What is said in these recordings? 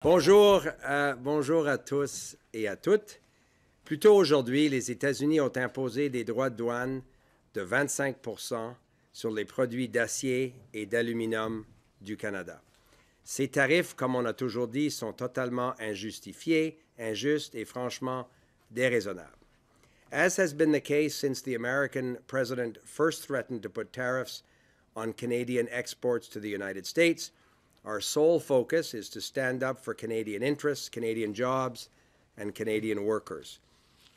Bonjour à tous et à toutes. Plus tôt aujourd'hui, les États-Unis ont imposé des droits de douane de 25 % sur les produits d'acier et d'aluminium du Canada. Ces tarifs, comme on a toujours dit, sont totalement injustifiés, injustes et franchement déraisonnables. As has been the case since the American president first threatened to put tariffs on Canadian exports to the United States, our sole focus is to stand up for Canadian interests, Canadian jobs, and Canadian workers.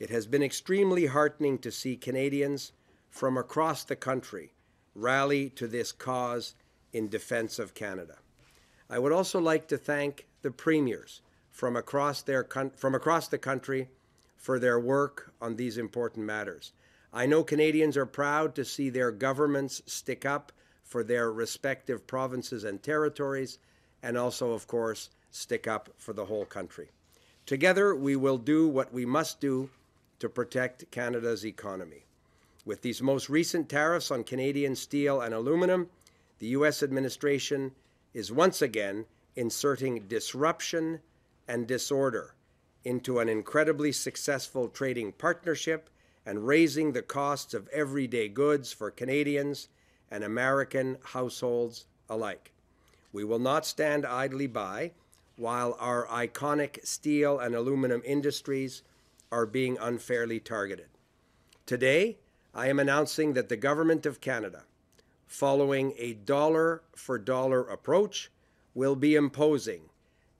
It has been extremely heartening to see Canadians from across the country rally to this cause in defense of Canada. I would also like to thank the premiers from across the country for their work on these important matters. I know Canadians are proud to see their governments stick up for their respective provinces and territories, and also, of course, stick up for the whole country. Together, we will do what we must do to protect Canada's economy. With these most recent tariffs on Canadian steel and aluminum, the U.S. administration is once again inserting disruption and disorder into an incredibly successful trading partnership and raising the costs of everyday goods for Canadians and American households alike. We will not stand idly by while our iconic steel and aluminum industries are being unfairly targeted. Today, I am announcing that the Government of Canada, following a dollar-for-dollar approach, will be imposing,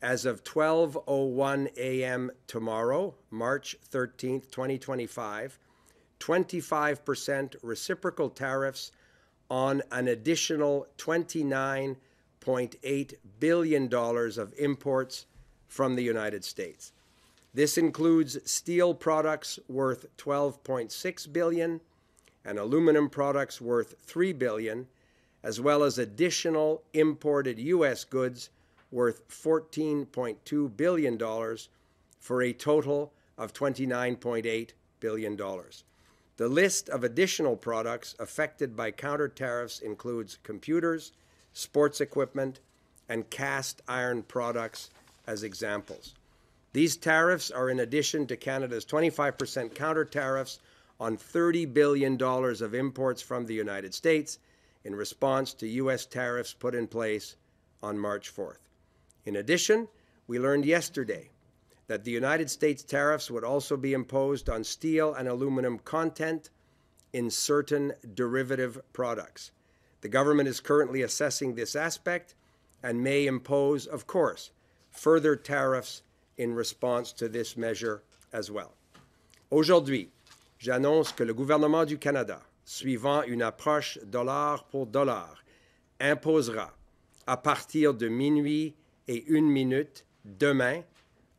as of 12:01 a.m. tomorrow, March 13, 2025, 25% reciprocal tariffs on an additional $29.8 billion of imports from the United States. This includes steel products worth $12.6 billion and aluminum products worth $3 billion, as well as additional imported U.S. goods worth $14.2 billion for a total of $29.8 billion. The list of additional products affected by counter tariffs includes computers, sports equipment, and cast iron products as examples. These tariffs are in addition to Canada's 25% counter tariffs on $30 billion of imports from the United States in response to U.S. tariffs put in place on March 4th. In addition, we learned yesterday that the United States tariffs would also be imposed on steel and aluminum content in certain derivative products. The government is currently assessing this aspect and may impose, of course, further tariffs in response to this measure as well. Aujourd'hui, j'annonce que le gouvernement du Canada, suivant une approche dollar pour dollar, imposera à partir de minuit et 1 minute demain,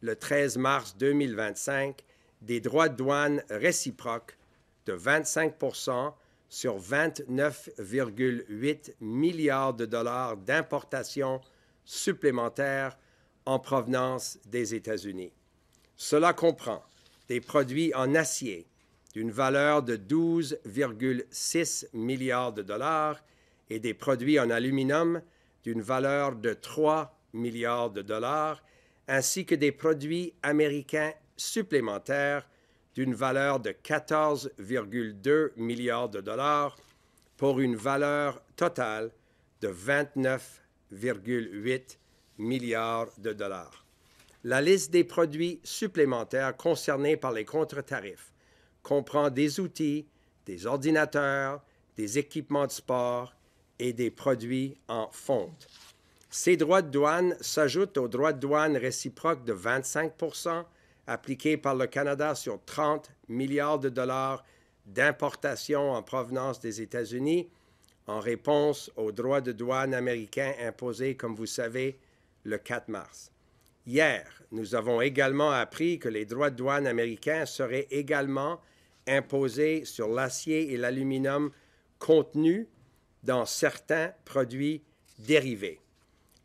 le 13 mars 2025, des droits de douane réciproques de 25 % sur 29,8 milliards de dollars d'importations supplémentaires en provenance des États-Unis. Cela comprend des produits en acier d'une valeur de 12,6 milliards de dollars et des produits en aluminium d'une valeur de 3 milliards de dollars, ainsi que des produits américains supplémentaires d'une valeur de 14,2 milliards de dollars pour une valeur totale de 29,8 milliards de dollars. La liste des produits supplémentaires concernés par les contre-tarifs comprend des outils, des ordinateurs, des équipements de sport et des produits en fonte. Ces droits de douane s'ajoutent aux droits de douane réciproques de 25 % appliqués par le Canada sur 30 milliards de dollars d'importations en provenance des États-Unis en réponse aux droits de douane américains imposés, comme vous savez, le 4 mars. Hier, nous avons également appris que les droits de douane américains seraient également imposés sur l'acier et l'aluminium contenus dans certains produits dérivés.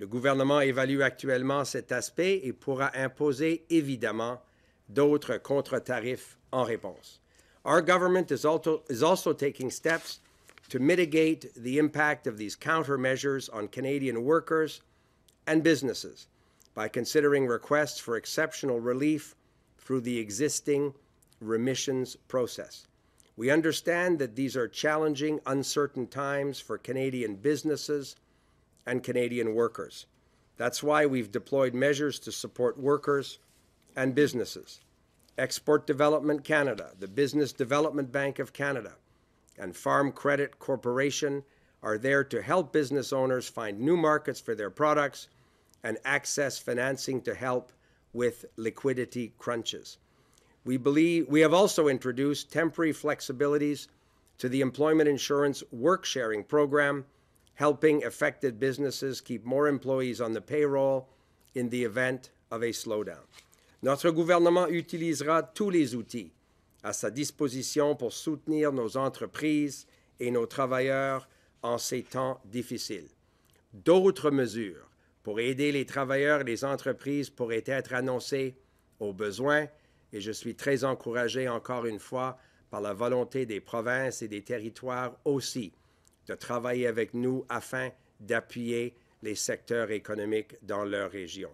Le gouvernement évalue actuellement cet aspect et pourra imposer évidemment d'autres contre-tarifs en réponse. Our government is also taking steps to mitigate the impact of these countermeasures on Canadian workers and businesses by considering requests for exceptional relief through the existing remissions process. We understand that these are challenging, uncertain times for Canadian businesses and Canadian workers. That's why we've deployed measures to support workers and businesses. Export Development Canada, the Business Development Bank of Canada, and Farm Credit Corporation are there to help business owners find new markets for their products and access financing to help with liquidity crunches. We have also introduced temporary flexibilities to the Employment Insurance Work-Sharing Program, helping affected businesses keep more employees on the payroll in the event of a slowdown. Notre gouvernement utilisera tous les outils à sa disposition pour soutenir nos entreprises et nos travailleurs en ces temps difficiles. D'autres mesures pour aider les travailleurs et les entreprises pourraient être annoncées au besoin, et je suis très encouragé encore une fois par la volonté des provinces et des territoires aussi de travailler avec nous afin d'appuyer les secteurs économiques dans leur région.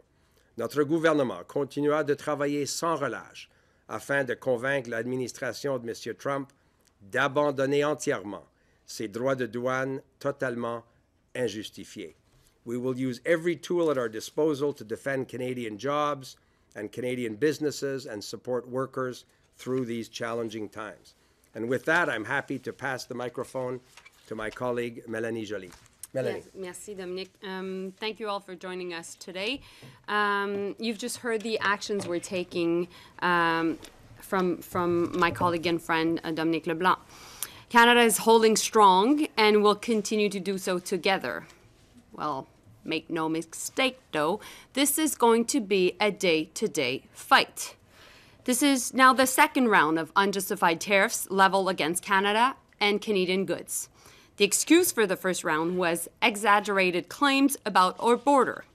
Notre gouvernement continuera de travailler sans relâche afin de convaincre l'administration de M. Trump d'abandonner entièrement ses droits de douane totalement injustifiés. We will use every tool at our disposal to defend Canadian jobs and Canadian businesses and support workers through these challenging times. And with that, I'm happy to pass the microphone to my colleague, Mélanie Joly. Mélanie. Yes, merci, Dominique. Thank you all for joining us today. You've just heard the actions we're taking from my colleague and friend, Dominique Leblanc. Canada is holding strong and will continue to do so together. Well, make no mistake, though, this is going to be a day-to-day fight. This is now the second round of unjustified tariffs leveled against Canada and Canadian goods. The excuse for the first round was exaggerated claims about our border.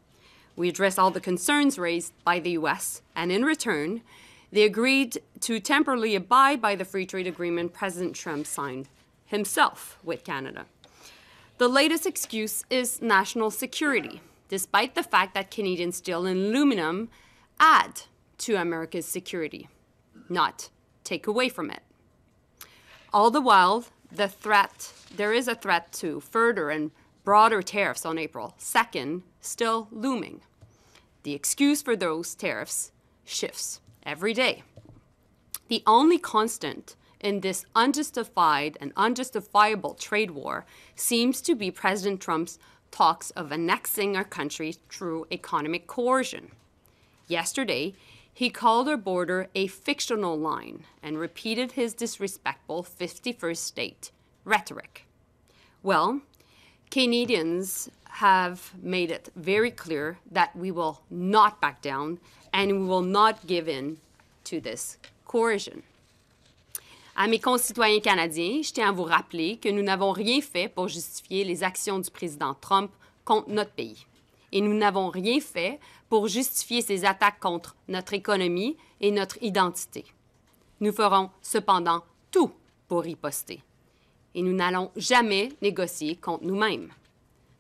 We addressed all the concerns raised by the U.S., and in return, they agreed to temporarily abide by the free trade agreement President Trump signed himself with Canada. The latest excuse is national security, despite the fact that Canadian steel and aluminum add to America's security, not take away from it. All the while, there is a threat to further and broader tariffs on April 2nd still looming. The excuse for those tariffs shifts every day. The only constant in this unjustified and unjustifiable trade war seems to be President Trump's talks of annexing our country through economic coercion. Yesterday, he called our border a fictional line and repeated his disrespectful 51st state rhetoric. Well, Canadians have made it very clear that we will not back down and we will not give in to this coercion. À mes concitoyens canadiens, je tiens à vous rappeler que nous n'avons rien fait pour justifier les actions du président Trump contre notre pays. Et nous n'avons rien fait pour justifier ses attaques contre notre économie et notre identité. Nous ferons cependant tout pour riposter. Et nous n'allons jamais négocier contre nous-mêmes.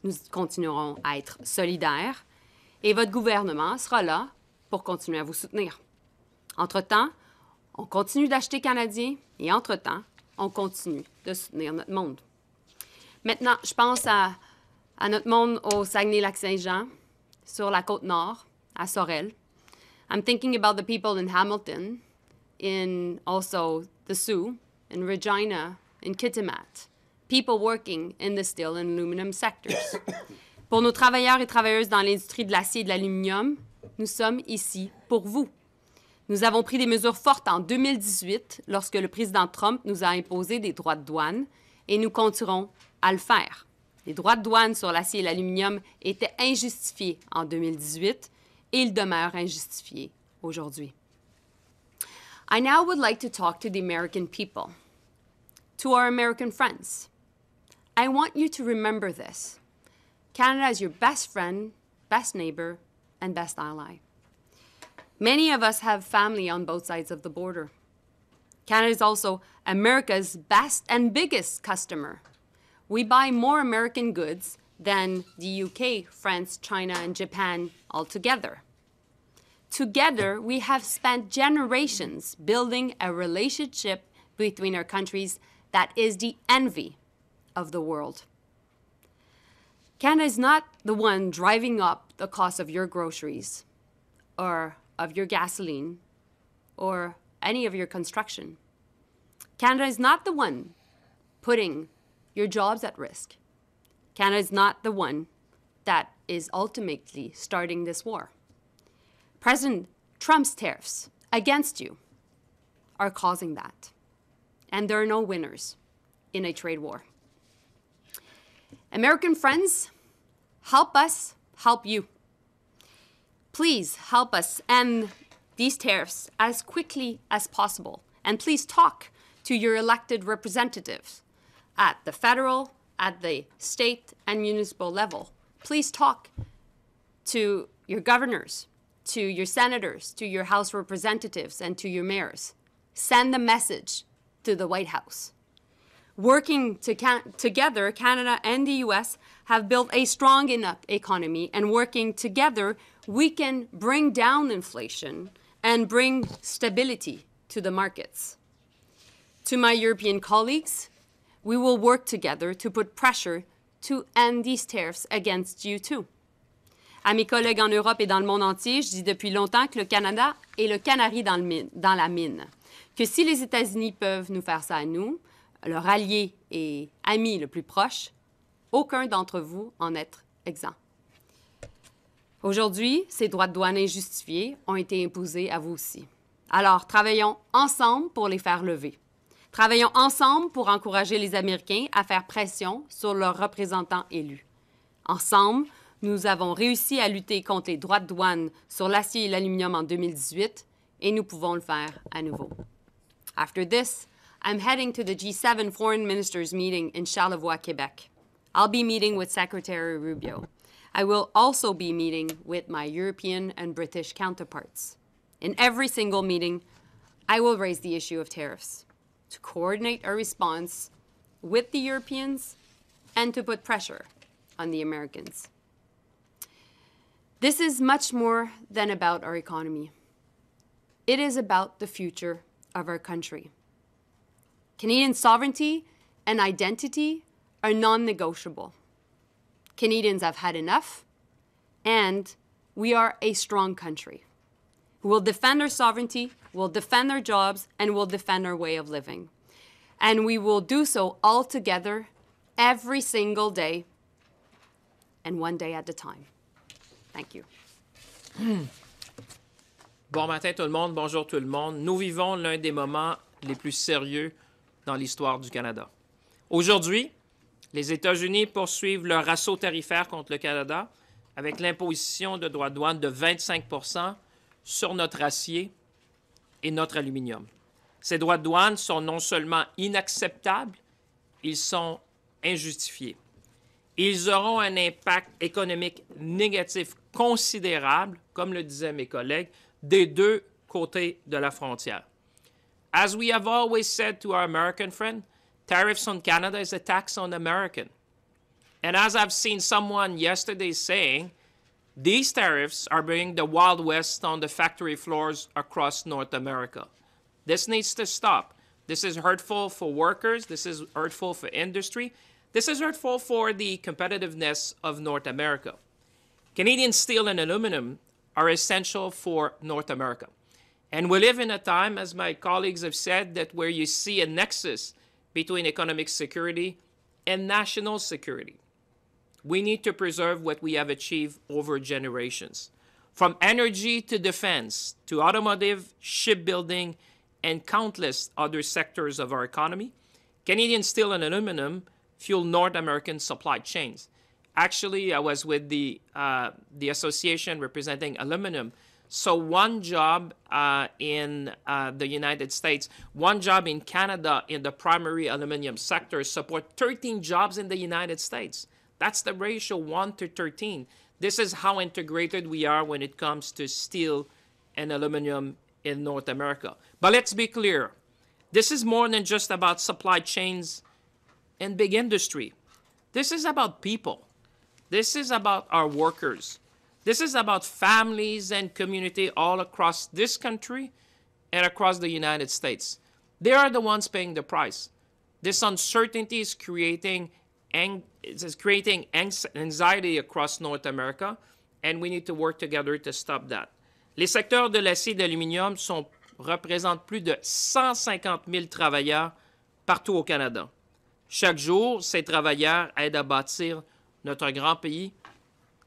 Nous continuerons à être solidaires et votre gouvernement sera là pour continuer à vous soutenir. Entre-temps, on continue d'acheter canadien et entre-temps, on continue de soutenir notre monde. Maintenant, je pense à notre monde au Saguenay-Lac-Saint-Jean, sur la côte nord, à Sorel. I'm thinking about the people in Hamilton, in also the Sioux, in Regina, in Kitimat, people working in the steel and aluminum sectors. Pour nos travailleurs et travailleuses dans l'industrie de l'acier et de l'aluminium, nous sommes ici pour vous. Nous avons pris des mesures fortes en 2018 lorsque le président Trump nous a imposé des droits de douane et nous continuerons à le faire. Les droits de douane sur l'acier et l'aluminium étaient injustifiés en 2018 et ils demeurent injustifiés aujourd'hui. I now would like to talk to the American people, to our American friends. I want you to remember this. Canada is your best friend, best neighbor, and best ally. Many of us have family on both sides of the border. Canada is also America's best and biggest customer. We buy more American goods than the UK, France, China, and Japan altogether. together, we have spent generations building a relationship between our countries that is the envy of the world. Canada is not the one driving up the cost of your groceries or of your gasoline or any of your construction. Canada is not the one putting your jobs at risk. Canada is not the one that is ultimately starting this war. President Trump's tariffs against you are causing that. And there are no winners in a trade war. American friends, help us help you. Please help us end these tariffs as quickly as possible. And please talk to your elected representatives at the federal, at the state and municipal level. Please talk to your governors, to your senators, to your House representatives, and to your mayors. Send the message to the White House. Working together, Canada and the U.S. have built a strong enough economy, and working together, we can bring down inflation and bring stability to the markets. To my European colleagues, we will work together to put pressure to end these tariffs against you too. À mes collègues en Europe et dans le monde entier, je dis depuis longtemps que le Canada est le canari dans la mine. Que si les États-Unis peuvent nous faire ça à nous, leur allié et ami le plus proche, aucun d'entre vous en est exempt. Aujourd'hui, ces droits de douane injustifiés ont été imposés à vous aussi. Alors, travaillons ensemble pour les faire lever. Travaillons ensemble pour encourager les Américains à faire pression sur leurs représentants élus. Ensemble, nous avons réussi à lutter contre les droits de douane sur l'acier et l'aluminium en 2018 et nous pouvons le faire à nouveau. After this, I'm heading to the G7 Foreign Ministers meeting in Charlevoix, Quebec. I'll be meeting with Secretary Rubio. I will also be meeting with my European and British counterparts. In every single meeting, I will raise the issue of tariffs to coordinate our response with the Europeans and to put pressure on the Americans. This is much more than about our economy. It is about the future of our country. Canadian sovereignty and identity are non-negotiable. Canadians have had enough, and we are a strong country. We will defend our sovereignty, we'll defend our jobs, and we'll defend our way of living. And we will do so all together, every single day, and one day at a time. Thank you. Bon matin tout le monde, bonjour tout le monde. Nous vivons l'un des moments les plus sérieux dans l'histoire du Canada. Aujourd'hui, les États-Unis poursuivent leur assaut tarifaire contre le Canada avec l'imposition de droits de douane de 25 % sur notre acier et notre aluminium. Ces droits de douane sont non seulement inacceptables, ils sont injustifiés. Ils auront un impact économique négatif considérable, comme le disaient mes collègues, des deux côtés de la frontière. As we have always said to our American friend, tariffs on Canada is a tax on American. And as I've seen someone yesterday saying, these tariffs are bringing the Wild West on the factory floors across North America. This needs to stop. This is hurtful for workers. This is hurtful for industry. This is hurtful for the competitiveness of North America. Canadian steel and aluminum are essential for North America. And we live in a time, as my colleagues have said, that where you see a nexus between economic security and national security. We need to preserve what we have achieved over generations. From energy to defense, to automotive, shipbuilding, and countless other sectors of our economy, Canadian steel and aluminum fuel North American supply chains. Actually, I was with the association representing aluminum. So one job in the United States, one job in Canada in the primary aluminum sector support 13 jobs in the United States. That's the ratio 1 to 13. This is how integrated we are when it comes to steel and aluminum in North America. But let's be clear. This is more than just about supply chains and big industry. This is about people. This is about our workers. This is about families and community all across this country and across the United States. They are the ones paying the price. This uncertainty is creating anxiety across North America, and we need to work together to stop that. Les secteurs de l'acier et de l'aluminium représentent plus de 150 000 travailleurs partout au Canada. Chaque jour, ces travailleurs aident à bâtir notre grand pays.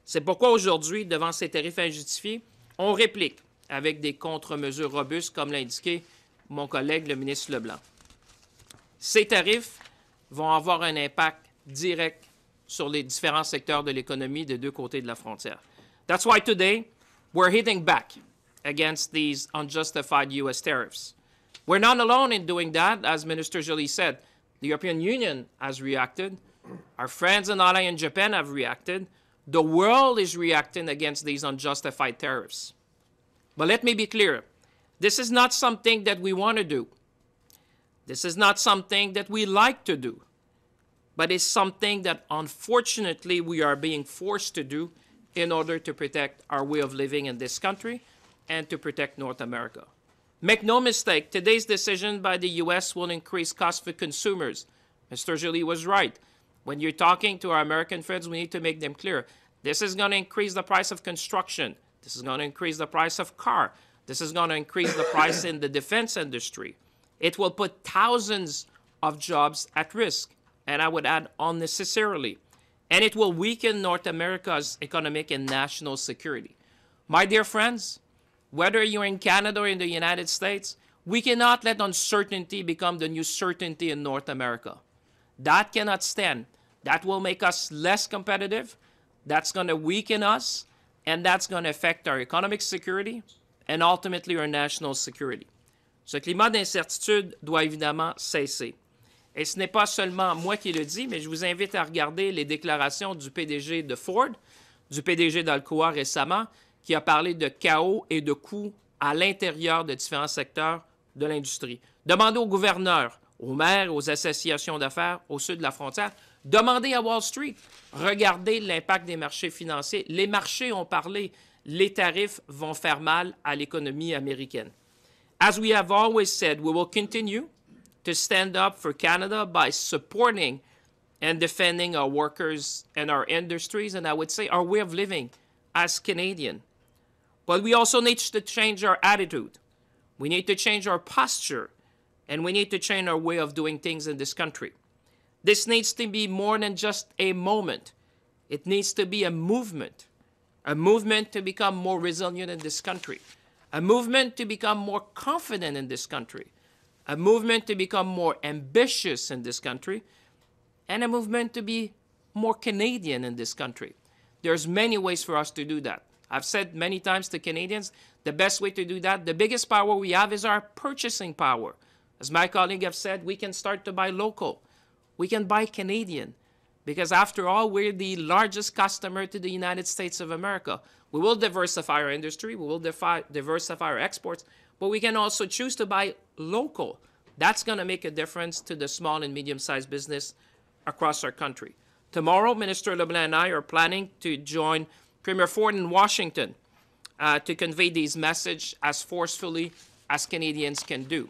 C'est pourquoi aujourd'hui, devant ces tarifs injustifiés, on réplique avec des contre-mesures robustes, comme l'a indiqué mon collègue, le ministre Leblanc. Ces tarifs vont avoir un impact direct sur les différents secteurs de l'économie des deux côtés de la frontière. That's why today, we're hitting back against these unjustified U.S. tariffs. We're not alone in doing that, as Minister Joly said. The European Union has reacted. Our friends and allies in Japan have reacted. The world is reacting against these unjustified tariffs. But let me be clear. This is not something that we want to do. This is not something that we like to do. But it's something that, unfortunately, we are being forced to do in order to protect our way of living in this country and to protect North America. Make no mistake, today's decision by the U.S. will increase costs for consumers. Mr. Joly was right. When you're talking to our American friends, we need to make them clear. This is going to increase the price of construction. This is going to increase the price of car. This is going to increase the price in the defense industry. It will put thousands of jobs at risk, and I would add unnecessarily. And it will weaken North America's economic and national security. My dear friends, whether you're in Canada or in the United States, we cannot let uncertainty become the new certainty in North America. That cannot stand. That will make us less competitive. That's going to weaken us, and that's going to affect our economic security and ultimately our national security. Ce climat d'incertitude doit évidemment cesser. Et ce n'est pas seulement moi qui le dis, mais je vous invite à regarder les déclarations du PDG de Ford, du PDG d'Alcoa récemment, qui a parlé de chaos et de coûts à l'intérieur de différents secteurs de l'industrie. Demandez aux gouverneurs, aux maires, aux associations d'affaires au sud de la frontière, demandez à Wall Street, regardez l'impact des marchés financiers. Les marchés ont parlé, les tarifs vont faire mal à l'économie américaine. As we have always said, we will continue to stand up for Canada by supporting and defending our workers and our industries, and I would say our way of living as Canadian. But we also need to change our attitude. We need to change our posture, and we need to change our way of doing things in this country. This needs to be more than just a moment. It needs to be a movement to become more resilient in this country, a movement to become more confident in this country, a movement to become more ambitious in this country, and a movement to be more Canadian in this country. There's many ways for us to do that. I've said many times to Canadians, the best way to do that, the biggest power we have is our purchasing power. As my colleague have said, we can start to buy local. We can buy Canadian. Because after all, we're the largest customer to the United States of America. We will diversify our industry, we will diversify our exports, but we can also choose to buy local. That's going to make a difference to the small and medium-sized business across our country. Tomorrow, Minister Leblanc and I are planning to join Premier Ford in Washington to convey these messages as forcefully as Canadians can do.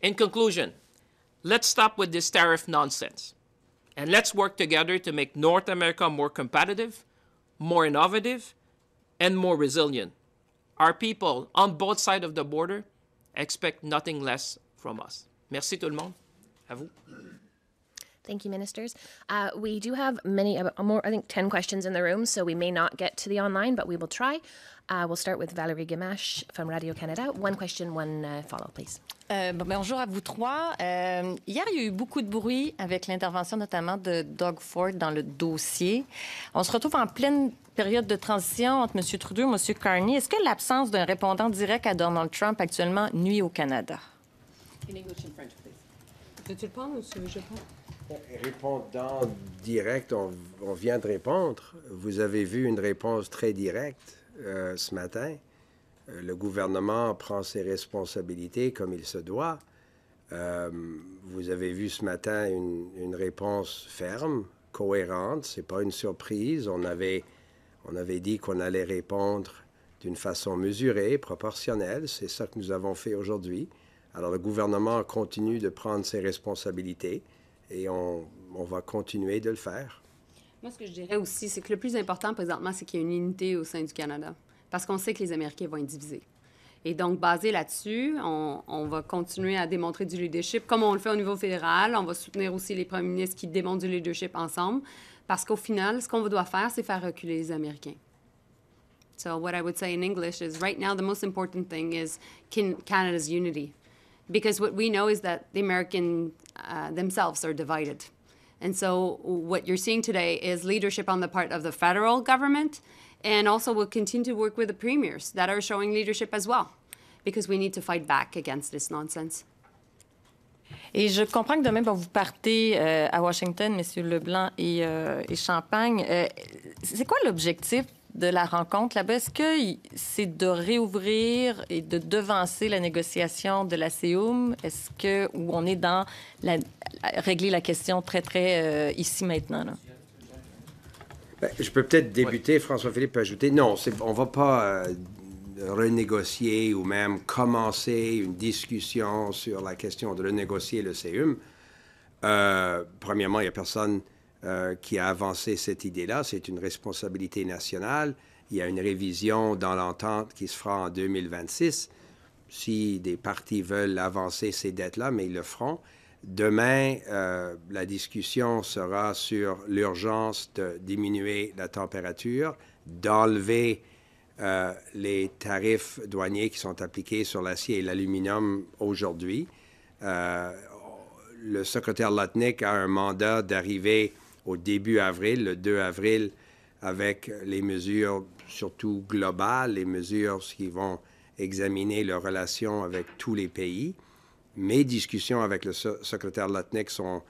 In conclusion, let's stop with this tariff nonsense. And let's work together to make North America more competitive, more innovative, and more resilient. Our people on both sides of the border expect nothing less from us. Merci tout le monde. À vous. Thank you, ministers. We do have I think 10 questions in the room, so we may not get to the online, but we will try. We'll start with Valérie Gamache from Radio-Canada. One question, one follow, please. Bonjour à vous trois. Hier, il y a eu beaucoup de bruit avec l'intervention notamment de Doug Ford dans le dossier. On se retrouve en pleine période de transition entre M. Trudeau et M. Carney. Est-ce que l'absence d'un répondant direct à Donald Trump actuellement nuit au Canada? In English and French, please. Tu le prends ou je prends? Répondant direct, on vient de répondre. Vous avez vu une réponse très directe ce matin. Le gouvernement prend ses responsabilités comme il se doit. Vous avez vu ce matin une réponse ferme, cohérente. Ce n'est pas une surprise. On avait On avait dit qu'on allait répondre d'une façon mesurée, proportionnelle. C'est ça que nous avons fait aujourd'hui. Alors, le gouvernement continue de prendre ses responsabilités et on va continuer de le faire. Moi, ce que je dirais aussi, c'est que le plus important présentement, c'est qu'il y ait une unité au sein du Canada. Parce qu'on sait que les Américains vont être divisés. Et donc, basé là-dessus, on va continuer à démontrer du leadership, comme on le fait au niveau fédéral. On va soutenir aussi les premiers ministres qui démontrent du leadership ensemble. Parce qu'au final, ce qu'on doit faire, c'est faire reculer les Américains. So what I would say in English is right now the most important thing is Canada's unity. Because what we know is that the Americans themselves are divided. And so what you're seeing today is leadership on the part of the federal government, and also we'll continue to work with the premiers that are showing leadership as well, because we need to fight back against this nonsense. Et je comprends que demain, vous partez à Washington, M. Leblanc et Champagne. C'est quoi l'objectif de la rencontre là-bas? Est-ce que c'est de réouvrir et de devancer la négociation de la CEUM? Est-ce que où on est dans régler la question très ici maintenant? Là? Bien, je peux peut-être débuter, François-Philippe peut ajouter. Non, on ne va pas renégocier ou même commencer une discussion sur la question de renégocier le CEUM. Premièrement, il n'y a personne qui a avancé cette idée-là. C'est une responsabilité nationale. Il y a une révision dans l'entente qui se fera en 2026. Si des partis veulent avancer ces dettes-là, mais ils le feront. Demain, la discussion sera sur l'urgence de diminuer la température, d'enlever les tarifs douaniers qui sont appliqués sur l'acier et l'aluminium aujourd'hui. Le secrétaire Lutnick a un mandat d'arriver au début avril, le 2 avril, avec les mesures surtout globales, les mesures qui vont examiner leurs relations avec tous les pays. Mes discussions avec le secrétaire Lutnick sont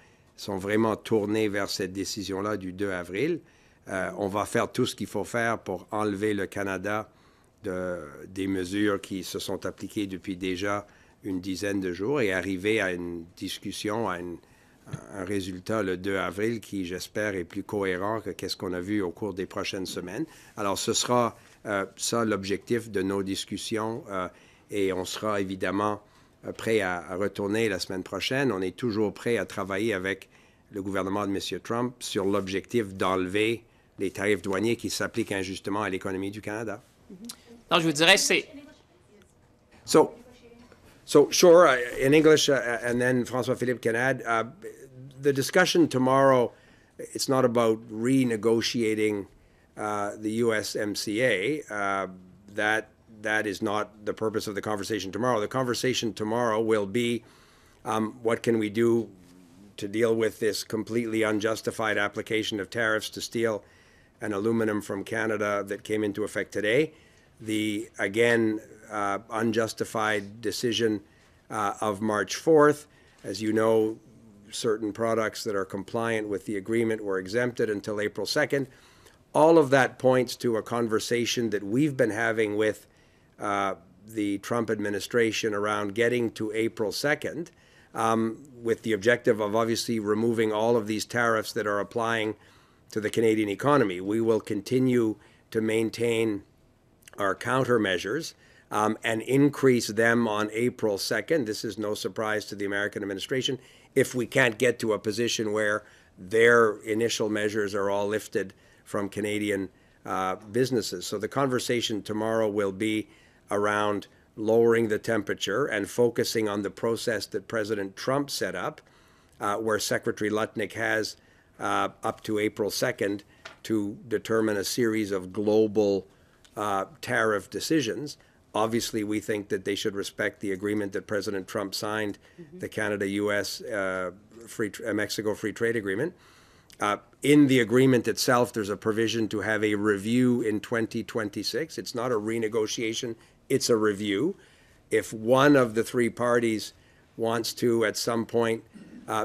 vraiment tournées vers cette décision-là du 2 avril. On va faire tout ce qu'il faut faire pour enlever le Canada des mesures qui se sont appliquées depuis déjà une dizaine de jours et arriver à une discussion, à un résultat le 2 avril qui, j'espère, est plus cohérent que qu'est-ce qu'on a vu au cours des prochaines semaines. Alors, ce sera ça l'objectif de nos discussions et on sera évidemment prêt à retourner la semaine prochaine. On est toujours prêt à travailler avec le gouvernement de M. Trump sur l'objectif d'enlever les tarifs douaniers qui s'appliquent injustement à l'économie du Canada. Non, je vous dirais, c'est... So sure, in English, and then François-Philippe can add, the discussion tomorrow, it's not about renegotiating the USMCA. That is not the purpose of the conversation tomorrow. The conversation tomorrow will be what can we do to deal with this completely unjustified application of tariffs to steel and aluminum from Canada that came into effect today. The, again, unjustified decision of March 4th. As you know, certain products that are compliant with the agreement were exempted until April 2nd. All of that points to a conversation that we've been having with the Trump administration around getting to April 2nd with the objective of obviously removing all of these tariffs that are applying to the Canadian economy. We will continue to maintain our countermeasures and increase them on April 2nd. This is no surprise to the American administration if we can't get to a position where their initial measures are all lifted from Canadian businesses. So the conversation tomorrow will be around lowering the temperature and focusing on the process that President Trump set up, where Secretary Lutnick has up to April 2nd to determine a series of global tariff decisions. Obviously, we think that they should respect the agreement that President Trump signed, the Canada-U.S. Mexico Free Trade Agreement. In the agreement itself, there's a provision to have a review in 2026. It's not a renegotiation, it's a review. If one of the three parties wants to, at some point,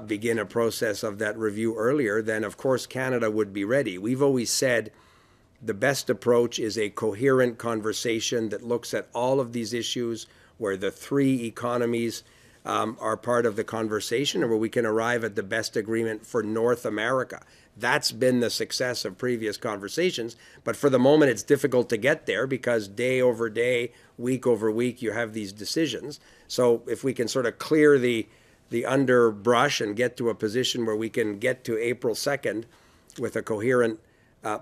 begin a process of that review earlier, then of course Canada would be ready. We've always said the best approach is a coherent conversation that looks at all of these issues where the three economies are part of the conversation, and where we can arrive at the best agreement for North America. That's been the success of previous conversations, but for the moment it's difficult to get there because day over day, week over week, you have these decisions. So if we can sort of clear the underbrush and get to a position where we can get to April 2nd with a coherent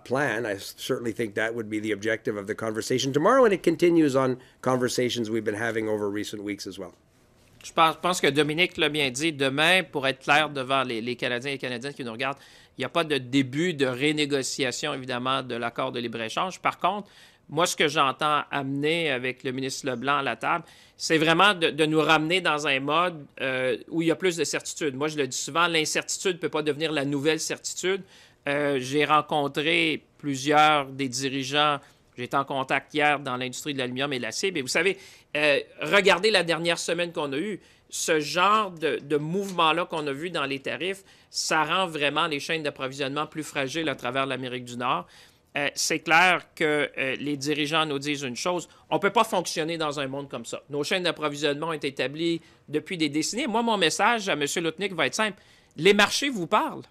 plan, I certainly think that would be the objective of the conversation tomorrow, and it continues on conversations we've been having over recent weeks as well. Je pense que Dominique l'a bien dit. Demain, pour être clair devant les Canadiens et Canadiennes qui nous regardent, il n'y a pas de début de renégociation, évidemment, de l'accord de libre-échange. Par contre, moi, ce que j'entends amener avec le ministre Leblanc à la table, c'est vraiment de nous ramener dans un mode où il y a plus de certitude. Moi, je le dis souvent, l'incertitude ne peut pas devenir la nouvelle certitude. J'ai rencontré plusieurs des dirigeants. J'étais en contact hier dans l'industrie de l'aluminium et de l'acier. Mais vous savez, regardez la dernière semaine qu'on a eue. Ce genre de mouvement-là qu'on a vu dans les tarifs, ça rend vraiment les chaînes d'approvisionnement plus fragiles à travers l'Amérique du Nord. C'est clair que les dirigeants nous disent une chose, on ne peut pas fonctionner dans un monde comme ça. Nos chaînes d'approvisionnement ont été établies depuis des décennies. Moi, mon message à M. Lutnick va être simple. Les marchés vous parlent.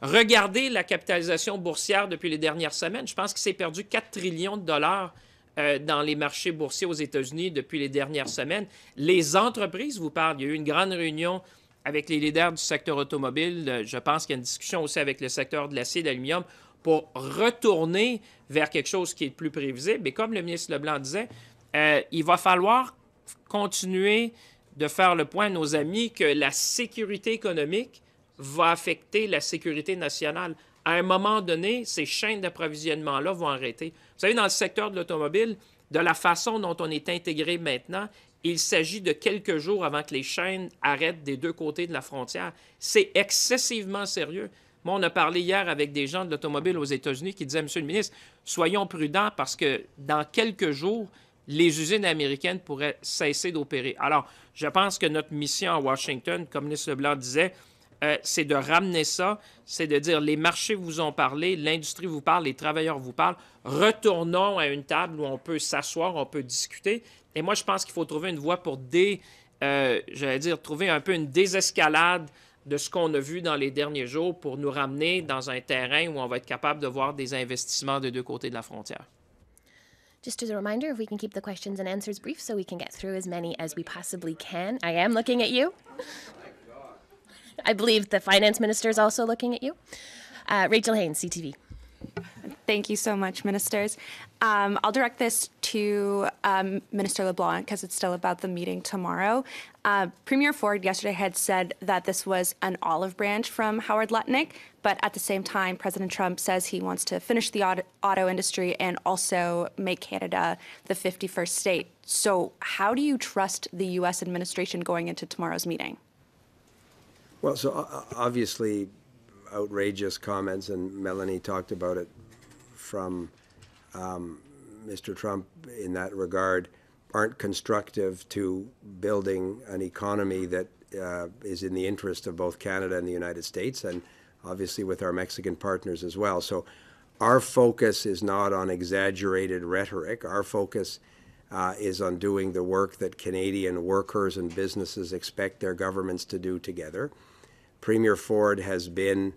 Regardez la capitalisation boursière depuis les dernières semaines. Je pense qu'il s'est perdu 4 trillions de dollars dans les marchés boursiers aux États-Unis depuis les dernières semaines. Les entreprises vous parlent. Il y a eu une grande réunion avec les leaders du secteur automobile. Je pense qu'il y a une discussion aussi avec le secteur de l'acier et de l'aluminium pour retourner vers quelque chose qui est plus prévisible. Et comme le ministre Leblanc disait, il va falloir continuer de faire le point à nos amis que la sécurité économique va affecter la sécurité nationale. À un moment donné, ces chaînes d'approvisionnement-là vont arrêter. Vous savez, dans le secteur de l'automobile, de la façon dont on est intégré maintenant, il s'agit de quelques jours avant que les chaînes arrêtent des deux côtés de la frontière. C'est excessivement sérieux. Moi, on a parlé hier avec des gens de l'automobile aux États-Unis qui disaient, Monsieur le ministre, soyons prudents parce que dans quelques jours, les usines américaines pourraient cesser d'opérer. Alors, je pense que notre mission à Washington, comme le ministre Leblanc disait, c'est de ramener ça, c'est de dire les marchés vous ont parlé, l'industrie vous parle, les travailleurs vous parlent. Retournons à une table où on peut s'asseoir, on peut discuter. Et moi, je pense qu'il faut trouver une voie pour trouver un peu une désescalade de ce qu'on a vu dans les derniers jours pour nous ramener dans un terrain où on va être capable de voir des investissements de deux côtés de la frontière. Just as a reminder, if we can keep the questions and answers brief so we can get through as many as we possibly can. I am looking at you. I believe the finance minister is also looking at you. Rachel Haynes, CTV. Thank you so much, ministers. I'll direct this to Minister LeBlanc because it's still about the meeting tomorrow. Premier Ford yesterday had said that this was an olive branch from Howard Lutnick, but at the same time, President Trump says he wants to finish the auto industry and also make Canada the 51st state. So how do you trust the U.S. administration going into tomorrow's meeting? Well, so obviously outrageous comments, and Melanie talked about it from Mr. Trump in that regard, aren't constructive to building an economy that is in the interest of both Canada and the United States, and obviously with our Mexican partners as well. So our focus is not on exaggerated rhetoric. Our focus is on doing the work that Canadian workers and businesses expect their governments to do together. Premier Ford has been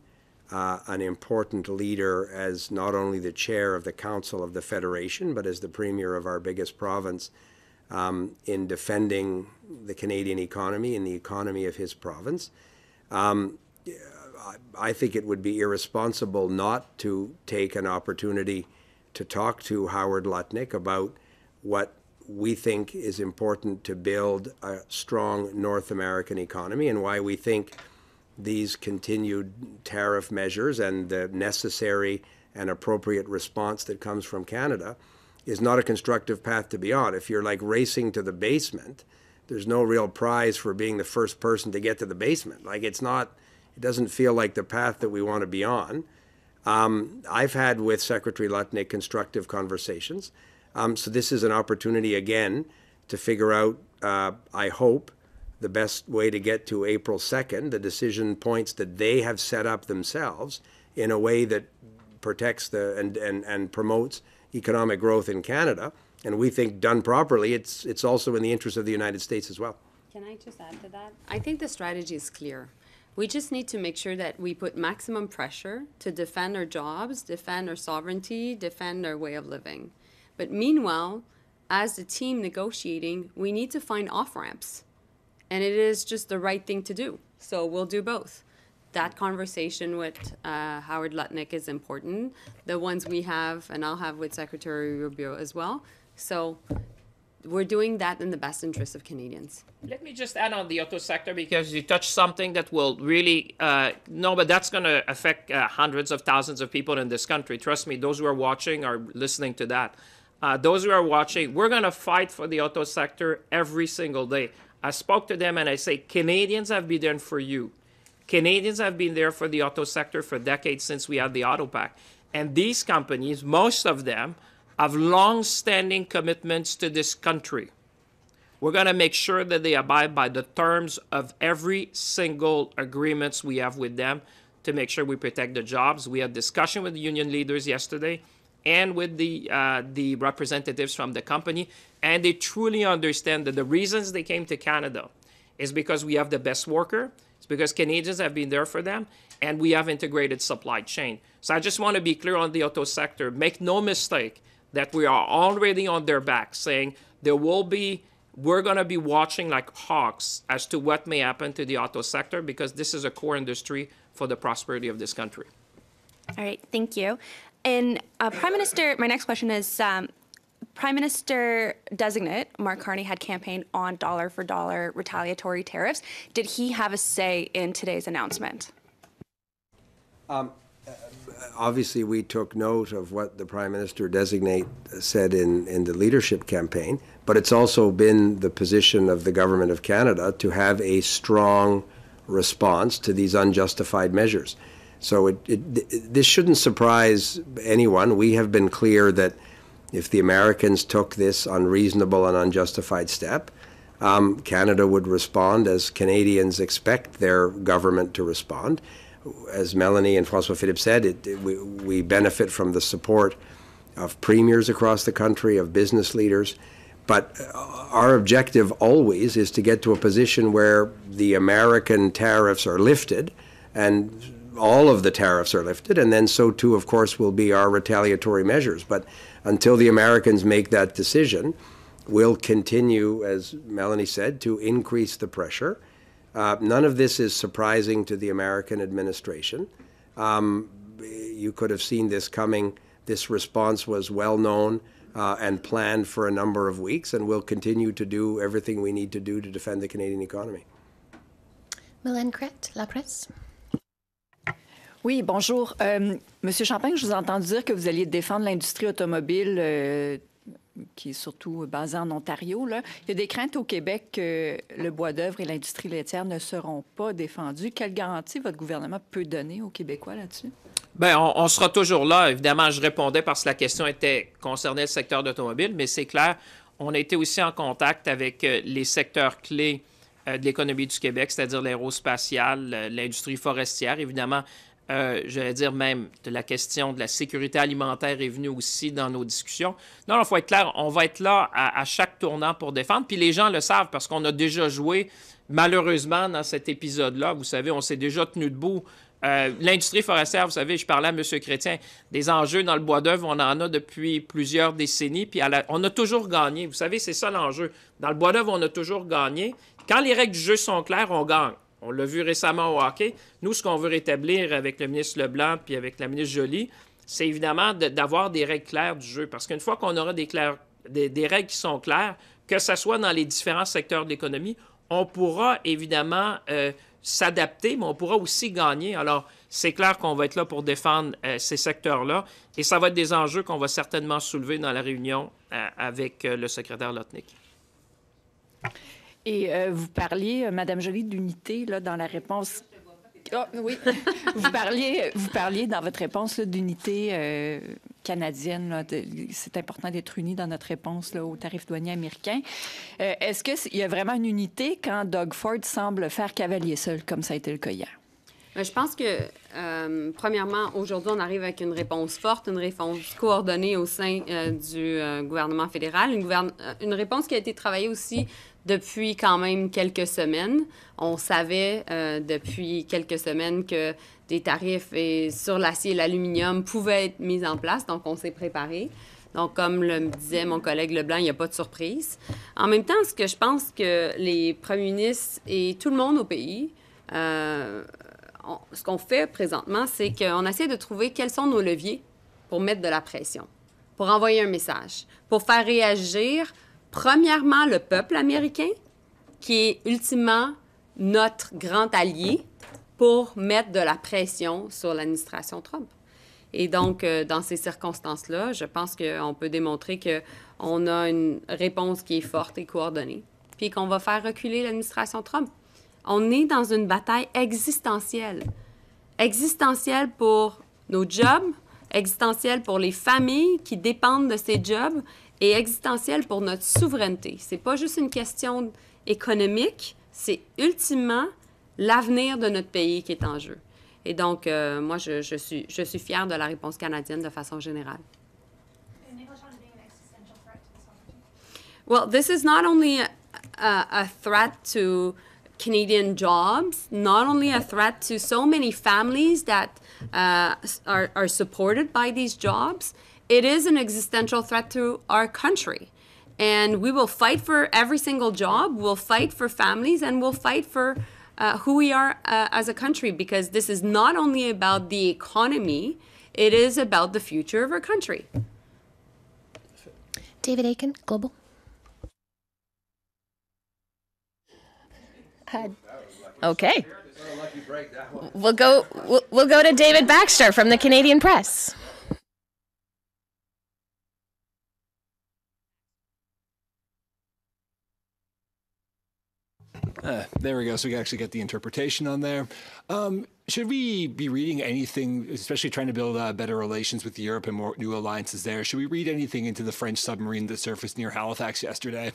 an important leader as not only the chair of the Council of the Federation, but as the premier of our biggest province in defending the Canadian economy and the economy of his province. I think it would be irresponsible not to take an opportunity to talk to Howard Lutnick about what we think is important to build a strong North American economy and why we think these continued tariff measures and the necessary and appropriate response that comes from Canada is not a constructive path to be on. If you're like racing to the basement, there's no real prize for being the first person to get to the basement. Like it doesn't feel like the path that we want to be on. I've had with Secretary Lutnick constructive conversations. So this is an opportunity again to figure out, I hope, the best way to get to April 2nd, the decision points that they have set up themselves in a way that protects and promotes economic growth in Canada. And we think done properly, it's also in the interest of the United States as well. Can I just add to that? I think the strategy is clear. We just need to make sure that we put maximum pressure to defend our jobs, defend our sovereignty, defend our way of living. But meanwhile, as the team negotiating, we need to find off-ramps. And it is just the right thing to do. So we'll do both. That conversation with Howard Lutnick is important. The ones we have, and I'll have with Secretary Rubio as well. So we're doing that in the best interest of Canadians. Let me just add on the auto sector, because you touched something that will really, but that's going to affect hundreds of thousands of people in this country. Trust me, those who are watching are listening to that. Those who are watching, we're going to fight for the auto sector every single day. I spoke to them and I say, Canadians have been there for you. Canadians have been there for the auto sector for decades since we had the auto pact. And these companies, most of them, have long-standing commitments to this country. We're going to make sure that they abide by the terms of every single agreements we have with them to make sure we protect the jobs. We had discussion with the union leaders yesterday and with the representatives from the company, and they truly understand that the reasons they came to Canada is because we have the best worker, it's because Canadians have been there for them, and we have integrated supply chain. So I just want to be clear on the auto sector. Make no mistake that we are already on their back, saying we're going to be watching like hawks as to what may happen to the auto sector, because this is a core industry for the prosperity of this country. All right, thank you. And Prime Minister, my next question is, Prime Minister-designate Mark Carney had campaigned on dollar-for-dollar retaliatory tariffs. Did he have a say in today's announcement? Obviously, we took note of what the Prime Minister-designate said in the leadership campaign, but it's also been the position of the Government of Canada to have a strong response to these unjustified measures. So this shouldn't surprise anyone. We have been clear that if the Americans took this unreasonable and unjustified step, Canada would respond as Canadians expect their government to respond. As Melanie and François-Philippe said, we benefit from the support of premiers across the country, of business leaders. But our objective always is to get to a position where the American tariffs are lifted, and all of the tariffs are lifted, and then so too, of course, will be our retaliatory measures. But until the Americans make that decision, we'll continue, as Melanie said, to increase the pressure. None of this is surprising to the American administration. You could have seen this coming. This response was well known and planned for a number of weeks, and we'll continue to do everything we need to do to defend the Canadian economy. Mylène Crête, La Presse. Oui, bonjour. Monsieur Champagne, je vous ai entendu dire que vous alliez défendre l'industrie automobile qui est surtout basée en Ontario. Là. Il y a des craintes au Québec que le bois d'œuvre et l'industrie laitière ne seront pas défendus. Quelle garantie votre gouvernement peut donner aux Québécois là-dessus? Bien, on sera toujours là. Évidemment, je répondais parce que la question concernait le secteur d'automobile, mais c'est clair, on a été aussi en contact avec les secteurs clés de l'économie du Québec, c'est-à-dire l'aérospatiale, l'industrie forestière, évidemment. J'allais dire même de la question de la sécurité alimentaire est venue aussi dans nos discussions. Non, il faut être clair, on va être là à chaque tournant pour défendre. Puis les gens le savent parce qu'on a déjà joué, malheureusement, dans cet épisode-là. Vous savez, on s'est déjà tenu debout. L'industrie forestière, vous savez, je parlais à M. Chrétien, des enjeux dans le bois d'œuvre, on en a depuis plusieurs décennies, puis on a toujours gagné. Vous savez, c'est ça l'enjeu. Dans le bois d'œuvre, on a toujours gagné. Quand les règles du jeu sont claires, on gagne. On l'a vu récemment au hockey. Nous, ce qu'on veut rétablir avec le ministre Leblanc puis avec la ministre Joly, c'est évidemment d'avoir des règles claires du jeu. Parce qu'une fois qu'on aura des règles qui sont claires, que ce soit dans les différents secteurs de l'économie, on pourra évidemment s'adapter, mais on pourra aussi gagner. Alors, c'est clair qu'on va être là pour défendre ces secteurs-là. Et ça va être des enjeux qu'on va certainement soulever dans la réunion avec le secrétaire Lutnick. Et vous parliez, Madame Joly, d'unité là, dans la réponse. Oh, oui. vous parliez dans votre réponse d'unité canadienne. C'est important d'être unis dans notre réponse là, aux tarifs douaniers américains. Est-ce qu'il y a vraiment une unité quand Doug Ford semble faire cavalier seul, comme ça a été le cas hier? Bien, je pense que, premièrement, aujourd'hui, on arrive avec une réponse forte, une réponse coordonnée au sein du gouvernement fédéral, une réponse qui a été travaillée aussi depuis quand même quelques semaines. On savait depuis quelques semaines que des tarifs sur l'acier et l'aluminium pouvaient être mis en place, donc on s'est préparé. Donc, comme le disait mon collègue Leblanc, il n'y a pas de surprise. En même temps, ce que je pense que les premiers ministres et tout le monde au pays, ce qu'on fait présentement, c'est qu'on essaie de trouver quels sont nos leviers pour mettre de la pression, pour envoyer un message, pour faire réagir, premièrement, le peuple américain, qui est ultimement notre grand allié, pour mettre de la pression sur l'administration Trump. Et donc, dans ces circonstances-là, je pense qu'on peut démontrer qu'on a une réponse qui est forte et coordonnée, puis qu'on va faire reculer l'administration Trump. On est dans une bataille existentielle. Existentielle pour nos jobs, existentielle pour les familles qui dépendent de ces jobs et existentielle pour notre souveraineté. C'est pas juste une question économique, c'est ultimement l'avenir de notre pays qui est en jeu. Et donc, moi, je suis fière de la réponse canadienne de façon générale. Well, this is not only a threat to Canadian jobs, not only a threat to so many families that are supported by these jobs, it is an existential threat to our country. And we will fight for every single job, we'll fight for families, and we'll fight for who we are as a country, because this is not only about the economy, it is about the future of our country. David Aiken, Global. Okay. We'll go to David Baxter from the Canadian Press. There we go. So we can actually get the interpretation on there. Should we be reading anything, especially trying to build better relations with Europe and more new alliances there? Should we read anything into the French submarine that surfaced near Halifax yesterday?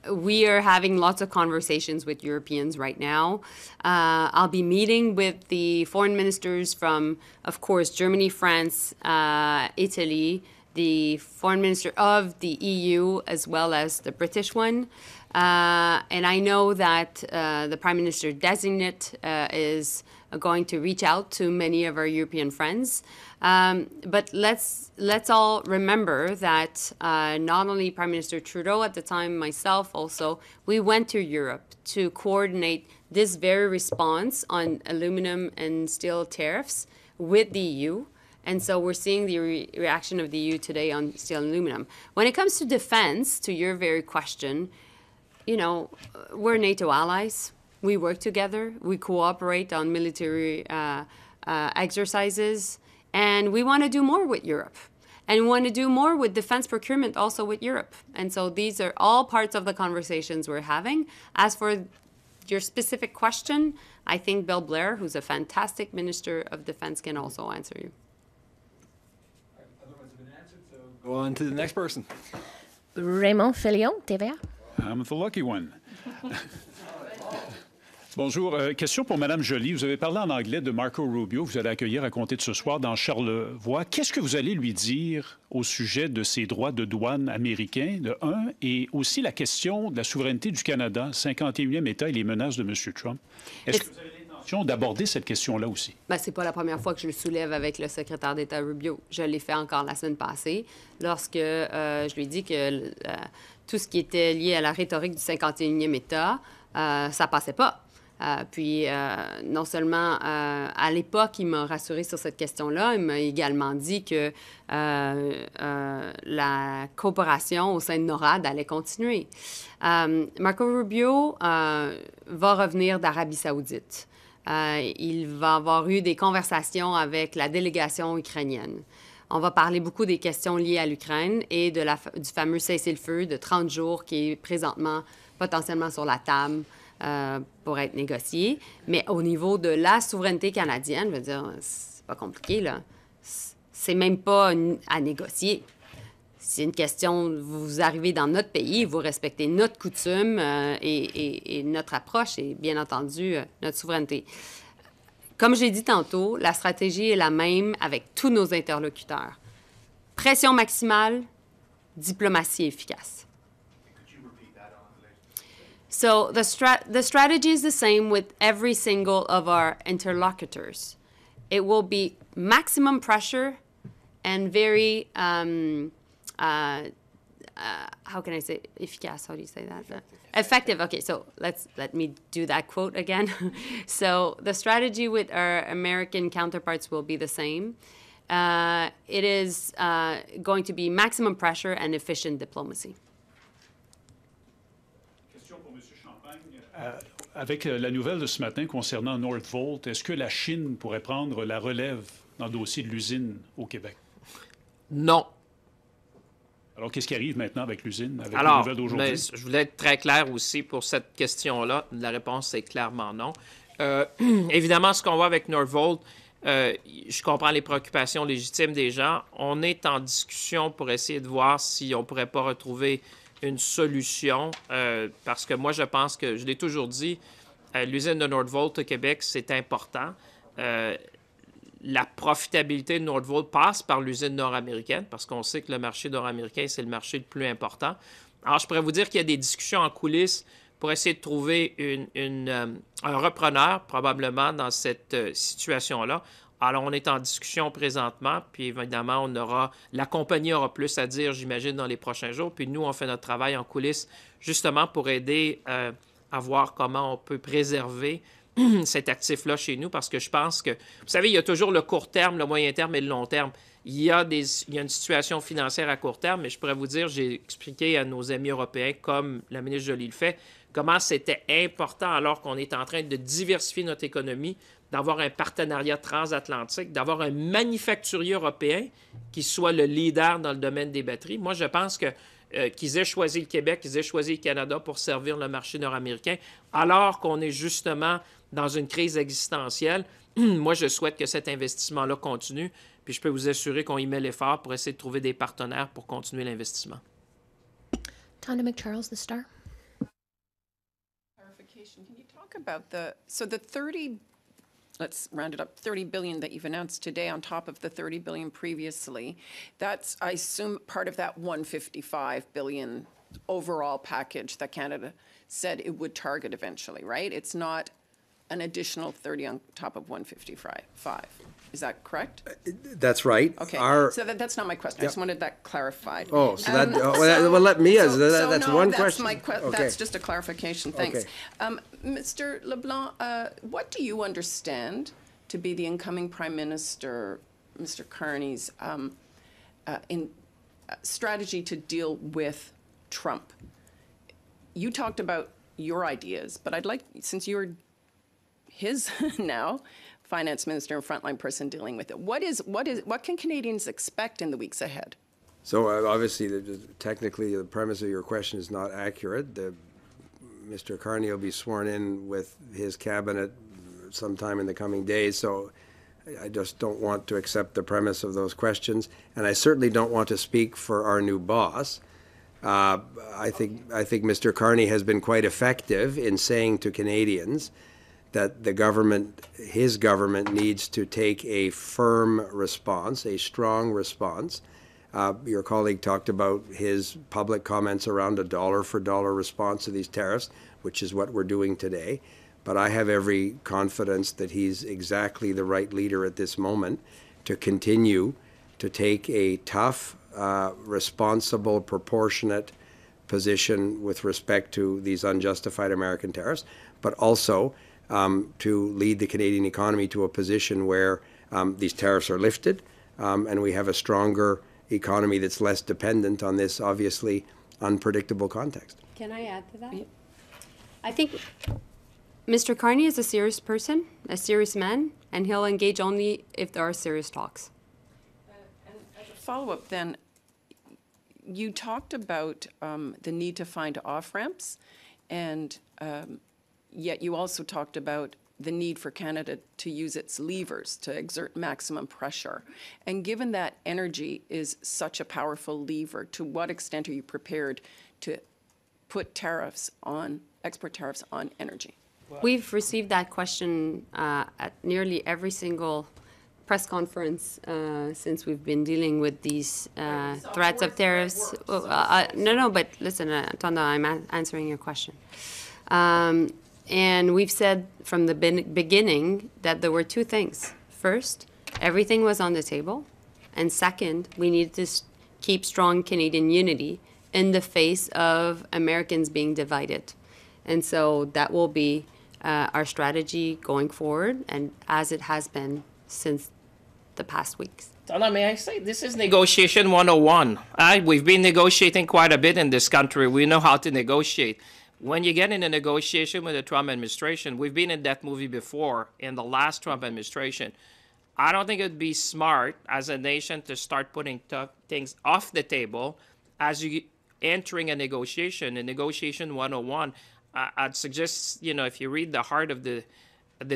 We are having lots of conversations with Europeans right now. I'll be meeting with the foreign ministers from, of course, Germany, France, Italy, the foreign minister of the EU, as well as the British one. And I know that the Prime Minister designate is going to reach out to many of our European friends. But let's all remember that not only Prime Minister Trudeau at the time, myself also, we went to Europe to coordinate this very response on aluminum and steel tariffs with the EU. And so we're seeing the reaction of the EU today on steel and aluminum. When it comes to defense, to your very question, you know, we're NATO allies. We work together. We cooperate on military exercises. And we want to do more with Europe. And we want to do more with defense procurement also with Europe. And so these are all parts of the conversations we're having. As for your specific question, I think Bill Blair, who's a fantastic Minister of Defense, can also answer you. Go on to the next person. Raymond Filion, TVA. I'm the lucky one. Bonjour. Question pour Mme Joly. Vous avez parlé en anglais de Marco Rubio. Vous allez accueillir à compter de ce soir dans Charlevoix. Qu'est-ce que vous allez lui dire au sujet de ses droits de douane américains, de un, et aussi la question de la souveraineté du Canada, 51e État et les menaces de M. Trump? Est-ce que vous avez l'intention d'aborder cette question-là aussi? Ben, c'est pas la première fois que je le soulève avec le secrétaire d'État Rubio. Je l'ai fait encore la semaine passée lorsque je lui ai dit que tout ce qui était lié à la rhétorique du 51e État, ça passait pas. Puis, non seulement à l'époque, il m'a rassuré sur cette question-là, il m'a également dit que la coopération au sein de NORAD allait continuer. Marco Rubio va revenir d'Arabie saoudite. Il va avoir eu des conversations avec la délégation ukrainienne. On va parler beaucoup des questions liées à l'Ukraine et du fameux cessez-le-feu de 30 jours qui est présentement potentiellement sur la table pour être négocié. Mais au niveau de la souveraineté canadienne, je veux dire, c'est pas compliqué, là. C'est même pas à négocier. c'est une question, vous arrivez dans notre pays, vous respectez notre coutume et notre approche et bien entendu notre souveraineté. Comme j'ai dit tantôt, la stratégie est la même avec tous nos interlocuteurs. Pression maximale, diplomatie efficace. So the strategy is the same with every single of our interlocutors. It will be maximum pressure and very, how can I say efficace? How do you say that? Effective. Okay, so let me do that quote again. So the strategy with our American counterparts will be the same. It is going to be maximum pressure and efficient diplomacy. Question pour M. Champagne. Avec la nouvelle de ce matin concernant Northvolt, est-ce que la Chine pourrait prendre la relève dans le dossier de l'usine au Québec? Non. Alors, qu'est-ce qui arrive maintenant avec l'usine, avec la nouvelle d'aujourd'hui? Je voulais être très clair aussi pour cette question-là. La réponse est clairement non. Évidemment, ce qu'on voit avec Northvolt, je comprends les préoccupations légitimes des gens. On est en discussion pour essayer de voir si on ne pourrait pas retrouver une solution, parce que moi, je pense que, je l'ai toujours dit, l'usine de Northvolt au Québec, c'est important. La profitabilité de Northvolt passe par l'usine nord-américaine, parce qu'on sait que le marché nord-américain, c'est le marché le plus important. Alors, je pourrais vous dire qu'il y a des discussions en coulisses pour essayer de trouver un repreneur, probablement, dans cette situation-là. Alors, on est en discussion présentement, puis évidemment, la compagnie aura plus à dire, j'imagine, dans les prochains jours. Puis nous, on fait notre travail en coulisses, justement, pour aider à voir comment on peut préserver cet actif-là chez nous, parce que je pense que, vous savez, il y a toujours le court terme, le moyen terme et le long terme. Il y a une situation financière à court terme, mais je pourrais vous dire, j'ai expliqué à nos amis européens, comme la ministre Joly le fait, comment c'était important, alors qu'on est en train de diversifier notre économie, d'avoir un partenariat transatlantique, d'avoir un manufacturier européen qui soit le leader dans le domaine des batteries. Moi, je pense que qu'ils aient choisi le Québec, qu'ils aient choisi le Canada pour servir le marché nord-américain, alors qu'on est justement dans une crise existentielle. Moi, je souhaite que cet investissement-là continue, puis je peux vous assurer qu'on y met l'effort pour essayer de trouver des partenaires pour continuer l'investissement. Tanda McCharles, The Star. Clarification. Can you talk about the 30, let's round it up, 30 billion that you've announced today on top of the 30 billion previously? That's, I assume, part of that 155 billion overall package that Canada said it would target eventually, right? It's not an additional 30 on top of 155. Is that correct? That's right. Okay. So that's not my question. I just wanted that clarified. Oh, so well, let me answer. That's one question. That's just a clarification. Thanks. Okay. Mr. LeBlanc, what do you understand to be the incoming Prime Minister, Mr. Carney's, strategy to deal with Trump? You talked about your ideas, but I'd like, since you're his now finance minister and frontline person dealing with it, what can Canadians expect in the weeks ahead? So obviously, technically, the premise of your question is not accurate. Mr. Carney will be sworn in with his cabinet sometime in the coming days, so I just don't want to accept the premise of those questions, and I certainly don't want to speak for our new boss. I think Mr. Carney has been quite effective in saying to Canadians that the government, his government, needs to take a firm response, a strong response. Your colleague talked about his public comments around a dollar-for-dollar response to these tariffs, which is what we're doing today. But I have every confidence that he's exactly the right leader at this moment to continue to take a tough, responsible, proportionate position with respect to these unjustified American tariffs, but also to lead the Canadian economy to a position where these tariffs are lifted and we have a stronger economy that's less dependent on this obviously unpredictable context. Can I add to that? I think Mr. Carney is a serious person, a serious man, and he'll engage only if there are serious talks. And as a follow-up then, you talked about the need to find off-ramps, and yet you also talked about the need for Canada to use its levers to exert maximum pressure. And given that energy is such a powerful lever, to what extent are you prepared to put tariffs on, export tariffs on energy? We've received that question at nearly every single press conference since we've been dealing with these threats of tariffs. No, but listen, Tonda, I'm answering your question. And we've said from the beginning that there were two things. First, everything was on the table. And second, we needed to keep strong Canadian unity in the face of Americans being divided. And so that will be our strategy going forward, and as it has been since the past weeks. Tala, may I say, this is negotiation 101. We've been negotiating quite a bit in this country. We know how to negotiate. When you get in a negotiation with the Trump administration, we've been in that movie before in the last Trump administration. I don't think it would be smart as a nation to start putting things off the table as you entering a negotiation 101. I'd suggest, if you read the heart of the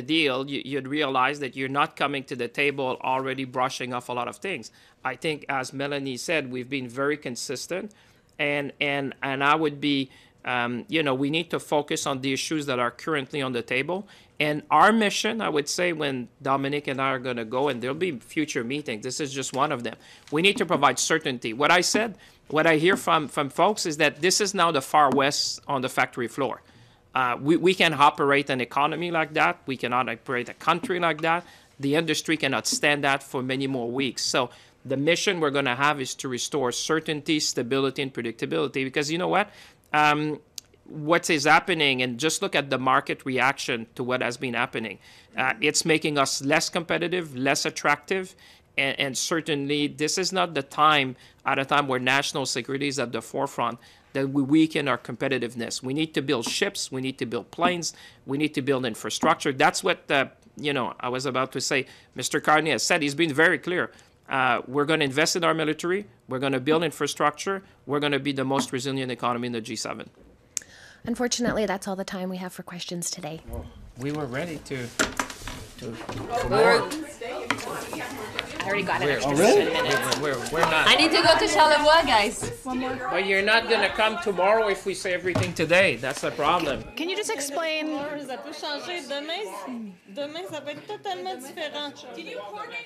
deal, you'd realize that you're not coming to the table already brushing off a lot of things. I think, as Melanie said, we've been very consistent, and I would be, we need to focus on the issues that are currently on the table. And our mission, I would say, when Dominic and I are going to go, and there'll be future meetings, this is just one of them. We need to provide certainty. What I hear from folks is that this is now the Far West on the factory floor. We can operate an economy like that. We cannot operate a country like that. The industry cannot stand that for many more weeks. So the mission we're going to have is to restore certainty, stability, and predictability. Because you know what? What is happening, and just look at the market reaction to what has been happening. It's making us less competitive, less attractive, and certainly this is not the time, at a time where national security is at the forefront, that we weaken our competitiveness. We need to build ships, we need to build planes, we need to build infrastructure. That's what, I was about to say. Mr. Carney has said, he's been very clear. We're going to invest in our military, we're going to build infrastructure, we're going to be the most resilient economy in the G7. Unfortunately, that's all the time we have for questions today. We were ready to I already got an extra 7 minutes. We're not. I need to go to Charlevoix, guys. But you're not going to come tomorrow if we say everything today. That's the problem. Can you just explain? Ça peut changer. Demain, ça va être totalement différent. Can you coordinate